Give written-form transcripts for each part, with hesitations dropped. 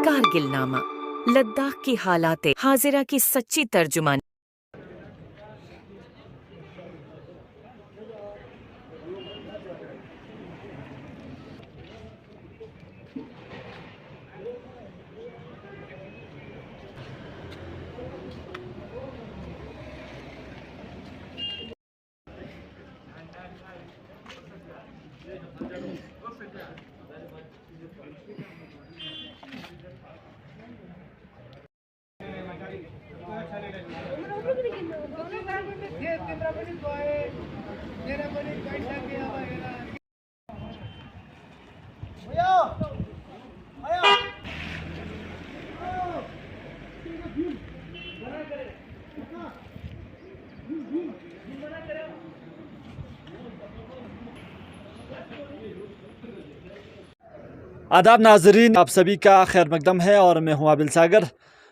कारगिल नामा, लद्दाख की हालात हाजिरा की सच्ची तर्जुमानी। आदाब नाजरीन, आप सभी का खैर मकदम है और मैं हूं आबिल सागर।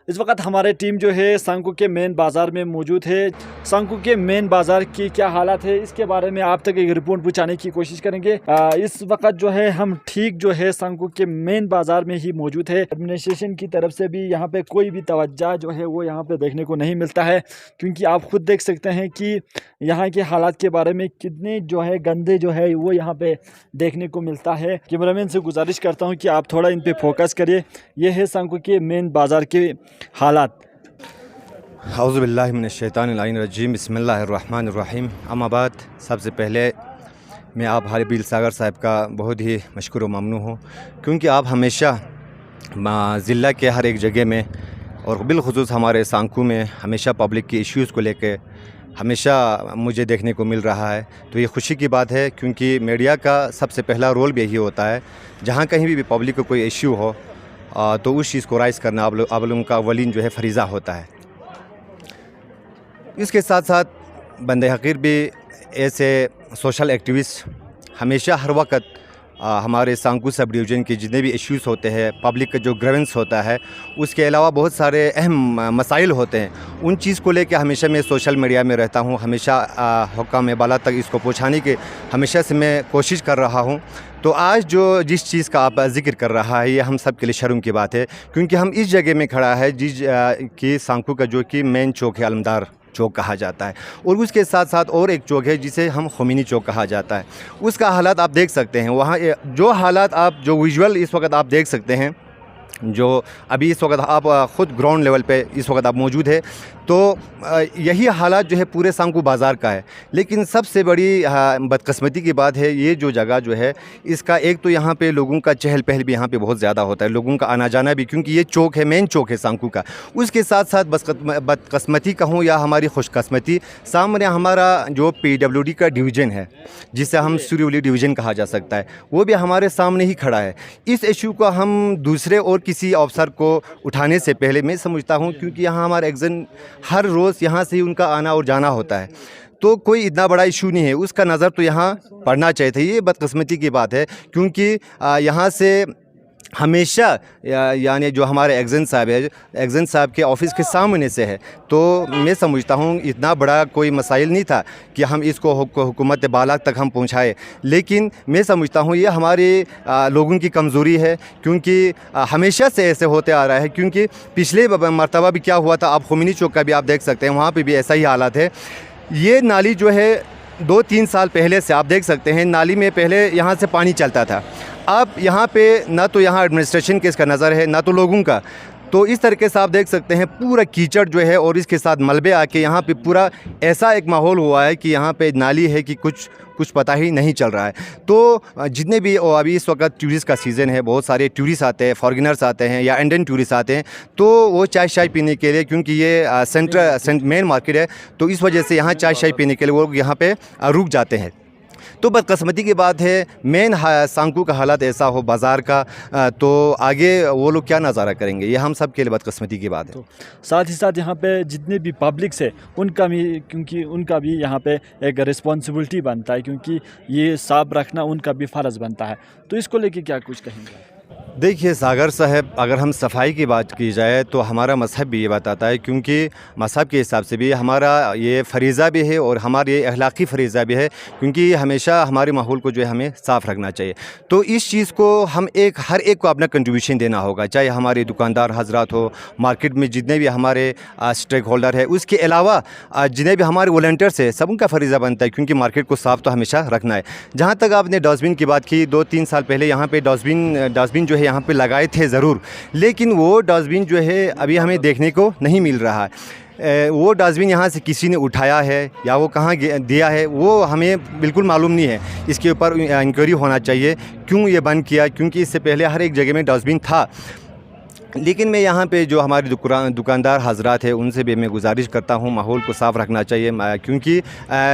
इस वक्त हमारे टीम जो है सांकू के मेन बाज़ार में मौजूद है। सांकू के मेन बाज़ार की क्या हालात है इसके बारे में आप तक एक रिपोर्ट पहुंचाने की कोशिश करेंगे। इस वक्त जो है हम ठीक जो है सांकू के मेन बाज़ार में ही मौजूद है। एडमिनिस्ट्रेशन की तरफ से भी यहाँ पे कोई भी तवज्जो जो है वो यहाँ पे देखने को नहीं मिलता है, क्योंकि आप खुद देख सकते हैं कि यहाँ के हालात के बारे में कितने जो है गंदे जो है वो यहाँ पे देखने को मिलता है। कैमरामैन से गुजारिश करता हूँ कि आप थोड़ा इन पे फोकस करिए। ये है सांकू के मेन बाज़ार के हालात। औज़ुबिल्लाहि मिनश्शैतानिर्रजीम, बिस्मिल्लाहिर्रहमानिर्रहीम। अम्मा बाद, सबसे पहले मैं आप आबिल सागर साहब का बहुत ही मशकूर व ममनून हूँ, क्योंकि आप हमेशा ज़िला के हर एक जगह में और बिलखुसूस हमारे सांकू में हमेशा पब्लिक की इश्यूज़ को लेकर हमेशा मुझे देखने को मिल रहा है। तो ये खुशी की बात है, क्योंकि मीडिया का सबसे पहला रोल भी यही होता है, जहाँ कहीं भी पब्लिक को कोई इश्यू हो तो उस चीज़ को राइज़ करना आप लोगों का अवलीन जो है फ़रीज़ा होता है। इसके साथ साथ बंदे हक़ीर भी ऐसे सोशल एक्टिविस्ट हमेशा हर वक्त हमारे सांकू सब डिवीज़न के जितने भी इश्यूज़ होते हैं, पब्लिक का जो ग्रीवेंस होता है, उसके अलावा बहुत सारे अहम मसाइल होते हैं, उन चीज़ को लेकर हमेशा मैं सोशल मीडिया में रहता हूँ। हमेशा हुक्काम बाला तक इसको पहुँचाने की हमेशा से मैं कोशिश कर रहा हूँ। तो आज जो जिस चीज़ का आप ज़िक्र कर रहा है, ये हम सब के लिए शर्म की बात है, क्योंकि हम इस जगह में खड़ा है जिस कि सांकू का जो कि मेन चौक है, अलमदार चौक कहा जाता है, और उसके साथ साथ और एक चौक है जिसे हम खुमीनी चौक कहा जाता है। उसका हालात आप देख सकते हैं। वहाँ जो हालात आप जो विजुअल इस वक्त आप देख सकते हैं, जो अभी इस वक्त आप ख़ुद ग्राउंड लेवल पे इस वक्त आप मौजूद है, तो यही हालात जो है पूरे सांकू बाज़ार का है। लेकिन सबसे बड़ी बदकिस्मती की बात है, ये जो जगह जो है इसका एक तो यहाँ पे लोगों का चहल पहल भी यहाँ पे बहुत ज़्यादा होता है, लोगों का आना जाना भी, क्योंकि ये चौक है, मेन चौक है सांकू का। उसके साथ साथ बदकिस्मती कहूँ या हमारी खुशकिस्मती, सामने हमारा जो PWD का डिवीज़न है, जिसे हम सुरीवली डिवीज़न कहा जा सकता है, वो भी हमारे सामने ही खड़ा है। इस इशू को हम दूसरे और किसी अफसर को उठाने से पहले मैं समझता हूँ, क्योंकि यहाँ हमारा एग्ज़न हर रोज़ यहाँ से ही उनका आना और जाना होता है, तो कोई इतना बड़ा इशू नहीं है, उसका नज़र तो यहाँ पड़ना चाहिए था। ये बदकिस्मती की बात है, क्योंकि यहाँ से हमेशा यानी जो हमारे एग्ज़न साहब है, एग्ज़न साहब के ऑफ़िस के सामने से है, तो मैं समझता हूँ इतना बड़ा कोई मसाइल नहीं था कि हम इसको हुकूमत बाला तक हम पहुँचाए। लेकिन मैं समझता हूँ ये हमारे लोगों की कमज़ोरी है, क्योंकि हमेशा से ऐसे होते आ रहा है। क्योंकि पिछले मरतबा भी क्या हुआ था, आप खुमीनी चौक का भी आप देख सकते हैं, वहाँ पर भी ऐसा ही हालात है। ये नाली जो है 2-3 साल पहले से आप देख सकते हैं, नाली में पहले यहाँ से पानी चलता था। अब यहाँ पे ना तो यहाँ एडमिनिस्ट्रेशन के इसका नज़र है, ना तो लोगों का। तो इस तरीके से आप देख सकते हैं पूरा कीचड़ जो है और इसके साथ मलबे आके यहाँ पे पूरा ऐसा एक माहौल हुआ है कि यहाँ पे नाली है कि कुछ पता ही नहीं चल रहा है। तो जितने भी अभी इस वक्त टूरिस्ट का सीज़न है, बहुत सारे टूरिस्ट आते हैं, फॉरेनर्स आते हैं या इंडियन टूरिस्ट आते हैं, तो वो चाय पीने के लिए, क्योंकि ये मेन मार्केट है, तो इस वजह से यहाँ चाय पीने के लिए वो यहाँ पे रुक जाते हैं। तो बदकिस्मती की बात है, मेन सांकू का हालात ऐसा हो बाज़ार का, तो आगे वो लोग क्या नज़ारा करेंगे, ये हम सब के लिए बदकिस्मती की बात है। तो साथ ही साथ यहाँ पे जितने भी पब्लिक्स है उनका भी, क्योंकि उनका भी यहाँ पे एक रिस्पॉन्सिबिलिटी बनता है, क्योंकि ये साफ रखना उनका भी फ़र्ज़ बनता है। तो इसको लेके क्या कुछ कहेंगे? देखिए सागर साहब, अगर हम सफाई की बात की जाए तो हमारा मज़हब भी ये बताता है, क्योंकि मज़हब के हिसाब से भी हमारा ये फ़रीज़ा भी है और हमारा ये अखलाकी फ़रीज़ा भी है, क्योंकि हमेशा हमारे माहौल को जो है हमें साफ़ रखना चाहिए। तो इस चीज़ को हम हर एक को अपना कंट्रीब्यूशन देना होगा, चाहे हमारे दुकानदार हजरात हो, मार्केट में जितने भी हमारे स्टेक होल्डर है, उसके अलावा जितने भी हमारे वॉलंटियर्स है, सब उनका फ़रीज़ा बनता है, क्योंकि मार्केट को साफ़ तो हमेशा रखना है। जहाँ तक आपने डस्टबिन की बात की, 2-3 साल पहले यहाँ पे डस्टबिन जो है यहाँ पे लगाए थे ज़रूर, लेकिन वो डस्टबिन जो है अभी हमें देखने को नहीं मिल रहा है। वो डस्टबिन यहाँ से किसी ने उठाया है या वो कहाँ दिया है वो हमें बिल्कुल मालूम नहीं है। इसके ऊपर इंक्वायरी होना चाहिए, क्यों ये बंद किया, क्योंकि इससे पहले हर एक जगह में डस्टबिन था। लेकिन मैं यहाँ पे जो हमारे दुकानदार हजरात हैं उनसे भी मैं गुजारिश करता हूँ माहौल को साफ़ रखना चाहिए, क्योंकि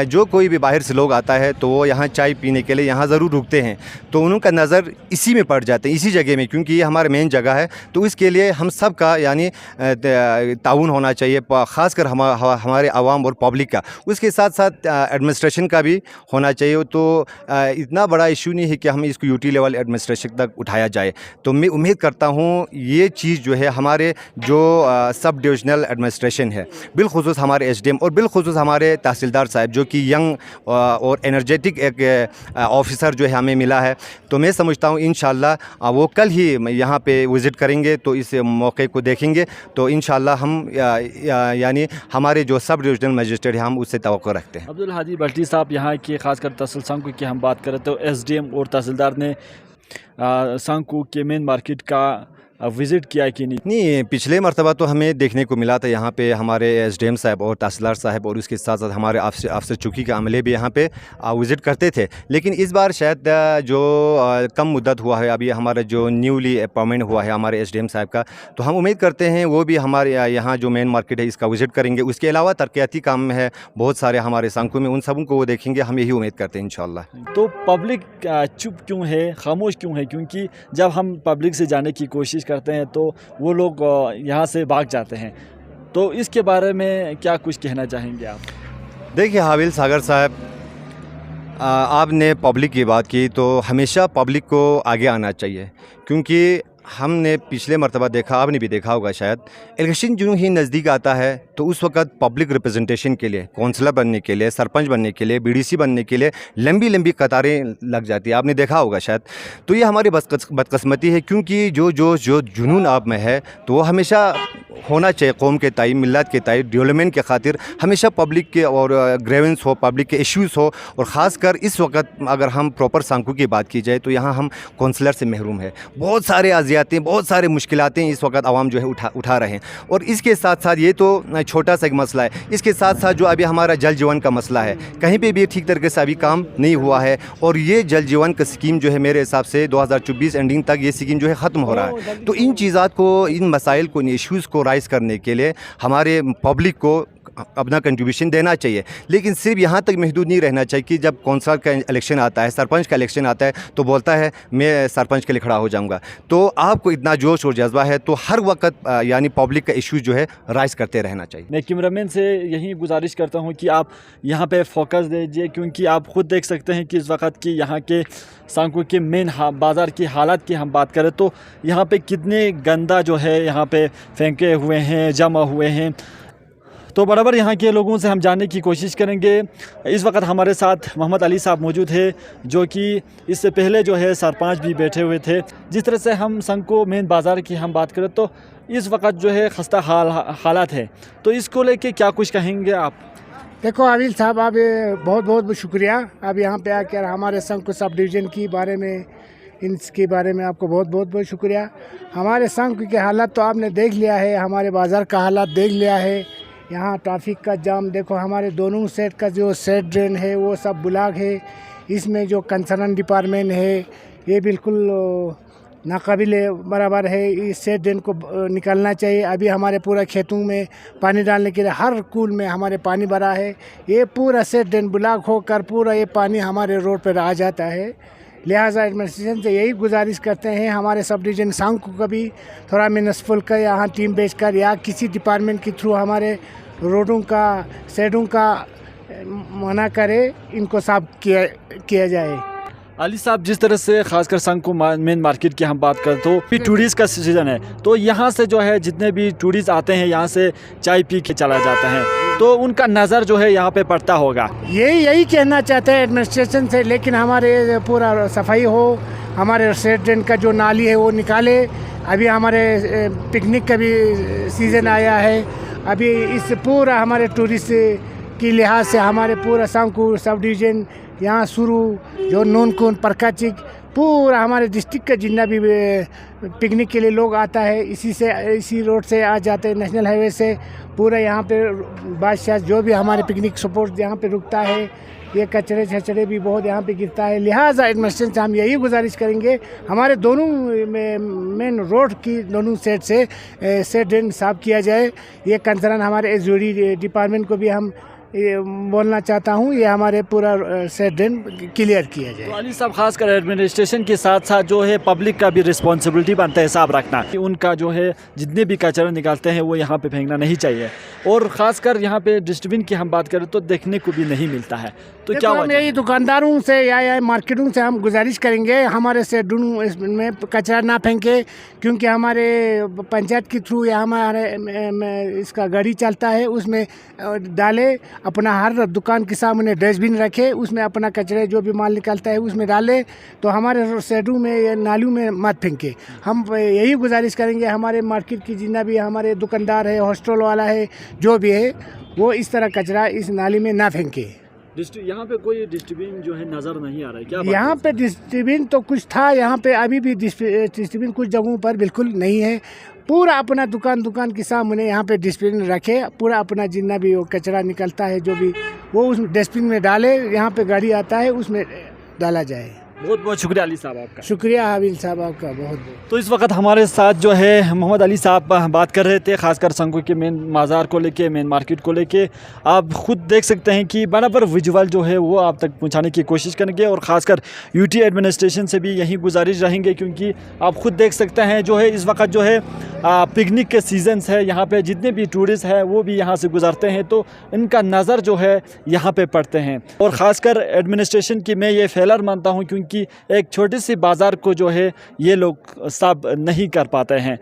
जो कोई भी बाहर से लोग आता है तो वो यहाँ चाय पीने के लिए यहाँ ज़रूर रुकते हैं, तो उनका नज़र इसी में पड़ जाते हैं, इसी जगह में, क्योंकि ये हमारा मेन जगह है। तो इसके लिए हम सब का यानी ताउन होना चाहिए, ख़ासकर हमारे आवाम और पब्लिक का। उसके साथ साथ एडमिनिस्ट्रेशन का भी होना चाहिए। तो इतना बड़ा इशू नहीं है कि हम इसको यूटी लेवल एडमिनिस्ट्रेशन तक उठाया जाए। तो मैं उम्मीद करता हूँ ये चीज़ जो है हमारे जो सब डिविजनल एडमिनिस्ट्रेशन है, बिलखुसूस हमारे एसडीएम और बिलखुसूस हमारे तहसीलदार साहब जो कि यंग और एनर्जेटिक एक ऑफिसर जो है हमें मिला है, तो मैं समझता हूँ इंशाल्लाह वो कल ही यहाँ पे विज़िट करेंगे, तो इस मौके को देखेंगे, तो इंशाल्लाह हम यानी हमारे जो सब डिविजनल मजिस्ट्रेट हैं हम उससे तवक्को रखते हैं। अब्दुल हादी भट्टी साहब, यहाँ के खासकर तहसील सांकू की हम बात करें तो एसडीएम और तहसीलदार ने सांकू के मेन मार्केट का विज़िट किया कि नहीं? पिछले मरतबा तो हमें देखने को मिला था यहाँ पे हमारे एसडीएम साहब और तहसीलदार साहब और उसके साथ साथ हमारे अफसर चौकी के अमले भी यहाँ पे विज़िट करते थे। लेकिन इस बार शायद जो कम मुद्दत हुआ है, अभी हमारा जो न्यूली अपॉइंटमेंट हुआ है हमारे एसडीएम साहब का, तो हम उम्मीद करते हैं वो भी हमारे यहाँ जो मेन मार्केट है इसका विज़िट करेंगे। उसके अलावा तरक्याती काम है बहुत सारे हमारे सांकू में, उन सबों को वो देखेंगे, हम यही उम्मीद करते हैं इंशाल्लाह। तो पब्लिक चुप क्यों है, खामोश क्यों है? क्योंकि जब हम पब्लिक से जाने की कोशिश करते हैं तो वो लोग यहाँ से भाग जाते हैं, तो इसके बारे में क्या कुछ कहना चाहेंगे आप? देखिए हाविल सागर साहब, आपने पब्लिक की बात की, तो हमेशा पब्लिक को आगे आना चाहिए, क्योंकि हमने पिछले मरतबा देखा, आपने भी देखा होगा शायद, इलेक्शन जो ही नज़दीक आता है तो उस वक्त पब्लिक रिप्रेजेंटेशन के लिए, कौंसलर बनने के लिए, सरपंच बनने के लिए, बीडीसी बनने के लिए लंबी लंबी कतारें लग जाती है, आपने देखा होगा शायद। तो ये हमारी बदकिस्मती है, क्योंकि जो जुनून आप में है तो वो हमेशा होना चाहिए, कौम के ताई, मिल्लत के ताई, डेवलपमेंट के खातिर हमेशा पब्लिक के और ग्रेवेंस हो, पब्लिक के इश्यूज़ हो। और ख़ासकर इस वक्त अगर हम प्रॉपर सांकू की बात की जाए तो यहाँ हम कौंसलर से महरूम है, बहुत सारे अजियातें, बहुत सारे मुश्किलातें इस वक्त आवाम जो है उठा रहे हैं। और इसके साथ साथ ये तो छोटा सा एक मसला है, इसके साथ साथ जो अभी हमारा जल जीवन का मसला है, कहीं पे भी ठीक तरीके से अभी काम नहीं हुआ है। और ये जल जीवन का स्कीम जो है मेरे हिसाब से 2024 एंडिंग तक ये स्कीम जो है ख़त्म हो रहा है। तो इन चीज़ात को, इन मसाइल को, इन इश्यूज़ को राइज़ करने के लिए हमारे पब्लिक को अपना कंट्रीब्यूशन देना चाहिए। लेकिन सिर्फ यहाँ तक महदूद नहीं रहना चाहिए कि जब कौंसल का इलेक्शन आता है, सरपंच का इलेक्शन आता है, तो बोलता है मैं सरपंच के लिए खड़ा हो जाऊँगा। तो आपको इतना जोश और जज्बा है तो हर वक्त यानी पब्लिक का इशू जो है राइज करते रहना चाहिए। मैं कैमरामैन से यही गुजारिश करता हूँ कि आप यहाँ पे फोकस दीजिए, क्योंकि आप खुद देख सकते हैं कि इस वक्त की यहाँ के सांकू के मेन बाज़ार की हालात की हम बात करें तो यहाँ पे कितने गंदा जो है यहाँ पे फेंके हुए हैं, जमा हुए हैं। तो बराबर यहाँ के लोगों से हम जानने की कोशिश करेंगे। इस वक्त हमारे साथ मोहम्मद अली साहब मौजूद है, जो कि इससे पहले जो है सरपंच भी बैठे हुए थे। जिस तरह से हम सांकू मेन बाज़ार की हम बात करें तो इस वक्त जो है खस्ता हालात है, तो इसको लेके क्या कुछ कहेंगे आप? देखो आविल साहब, आप बहुत बहुत शुक्रिया, अब यहाँ पे आकर हमारे सांकू सब डिवीज़न की बारे में, इनके बारे में आपको बहुत बहुत शुक्रिया। हमारे सांकू के हालात तो आपने देख लिया है, हमारे बाज़ार का हालात देख लिया है। यहाँ ट्रैफिक का जाम देखो, हमारे दोनों साइड का जो साइड ड्रेन है वो सब ब्लॉक है। इसमें जो कंसर्न डिपार्टमेंट है ये बिल्कुल नाकाबिल बराबर है, इस साइड ड्रेन को निकालना चाहिए। अभी हमारे पूरा खेतों में पानी डालने के लिए हर कूल में हमारे पानी भरा है, ये पूरा साइड ड्रेन ब्लॉक होकर पूरा ये पानी हमारे रोड पर आ जाता है। लिहाजा एडमिनिस्ट्रेशन से यही गुजारिश करते हैं हमारे सब डिवीज़न सांकू को भी थोड़ा म्यूनिसिपल का यहाँ टीम भेजकर या किसी डिपार्टमेंट के थ्रू हमारे रोडों का, साइडों का मना करे, इनको साफ किया जाए। अली साहब, जिस तरह से खासकर संकू मेन मार्केट की हम बात करें तो भी टूरिस्ट का सीज़न है, तो यहाँ से जो है जितने भी टूरिस्ट आते हैं यहाँ से चाय पी के चला जाते हैं, तो उनका नज़र जो है यहाँ पे पड़ता होगा। यही कहना चाहते हैं एडमिनिस्ट्रेशन से, लेकिन हमारे पूरा सफाई हो, हमारे रेस्टोरेंट का जो नाली है वो निकाले। अभी हमारे पिकनिक का भी सीज़न आया है, अभी इस पूरा हमारे टूरिस्ट की लिहाज से हमारे पूरा सांकू सब डिवीज़न यहाँ शुरू जो नूनकून परकाचिक पूरा हमारे डिस्ट्रिक्ट का जितना भी पिकनिक के लिए लोग आता है इसी रोड से आ जाते हैं, नेशनल हाईवे से पूरा यहाँ पे बादशाह जो भी हमारे पिकनिक स्पॉट यहाँ पे रुकता है, ये कचरे छचड़े भी बहुत यहाँ पे गिरता है। लिहाजा एडमिनिस्ट्रेशन से हम यही गुजारिश करेंगे हमारे दोनों मेन रोड की दोनों साइड से ड्रेन साफ किया जाए। ये कंसर्न हमारे एसडीओ डिपार्टमेंट को भी हम बोलना चाहता हूँ, ये हमारे पूरा सेट ड्रेन क्लियर किया जाए। तो अली साहब, खासकर एडमिनिस्ट्रेशन के साथ साथ जो है पब्लिक का भी रिस्पॉन्सिबिलिटी बनता है हिसाब रखना कि उनका जो है जितने भी कचरा निकालते हैं वो यहाँ पे फेंकना नहीं चाहिए, और ख़ासकर यहाँ पे डस्टबिन की हम बात करें तो देखने को भी नहीं मिलता है। तो क्या हम यही दुकानदारों से या मार्केटों से हम गुजारिश करेंगे हमारे सेट में कचरा ना फेंके, क्योंकि हमारे पंचायत के थ्रू या हमारे इसका गाड़ी चलता है उसमें डाले, अपना हर दुकान के सामने डस्टबिन रखे, उसमें अपना कचरे जो भी माल निकलता है उसमें डाले, तो हमारे सैडों में या नालियों में मत फेंके। हम यही गुजारिश करेंगे हमारे मार्केट की जितना भी हमारे दुकानदार है, हॉस्टल वाला है, जो भी है वो इस तरह कचरा इस नाली में ना फेंके। यहाँ पे कोई डिस्टर्बिन जो है नज़र नहीं आ रहा है क्या? यहाँ पे डिस्टर्बिन तो कुछ था, यहाँ पे अभी भी डिस्टर्बिन कुछ जगहों पर बिल्कुल नहीं है। पूरा अपना दुकान के सामने यहाँ पे डस्टबिन रखे, पूरा अपना जितना भी वो कचरा निकलता है जो भी वो उस डस्टबिन में डाले, यहाँ पे गाड़ी आता है उसमें डाला जाए। बहुत बहुत शुक्रिया अली साहब आपका। शुक्रिया हाबिल साहब आपका बहुत बहुत। तो इस वक्त हमारे साथ जो है मोहम्मद अली साहब बात कर रहे थे, खासकर संकू के मेन बाज़ार को लेके, मेन मार्केट को लेके। आप खुद देख सकते हैं कि बराबर विजुअल जो है वो आप तक पहुंचाने की कोशिश करेंगे, और ख़ासकर यूटी एडमिनिस्ट्रेशन से भी यही गुजारिश रहेंगे, क्योंकि आप खुद देख सकते हैं जो है इस वक्त जो है पिकनिक के सीजन्स है, यहाँ पे जितने भी टूरिस्ट हैं वो भी यहाँ से गुजरते हैं, तो इनका नज़र जो है यहाँ पे पड़ते हैं। और ख़ासकर एडमिनिस्ट्रेशन की मैं ये फेलर मानता हूँ, क्योंकि एक छोटी सी बाज़ार को जो है ये लोग सब नहीं कर पाते हैं।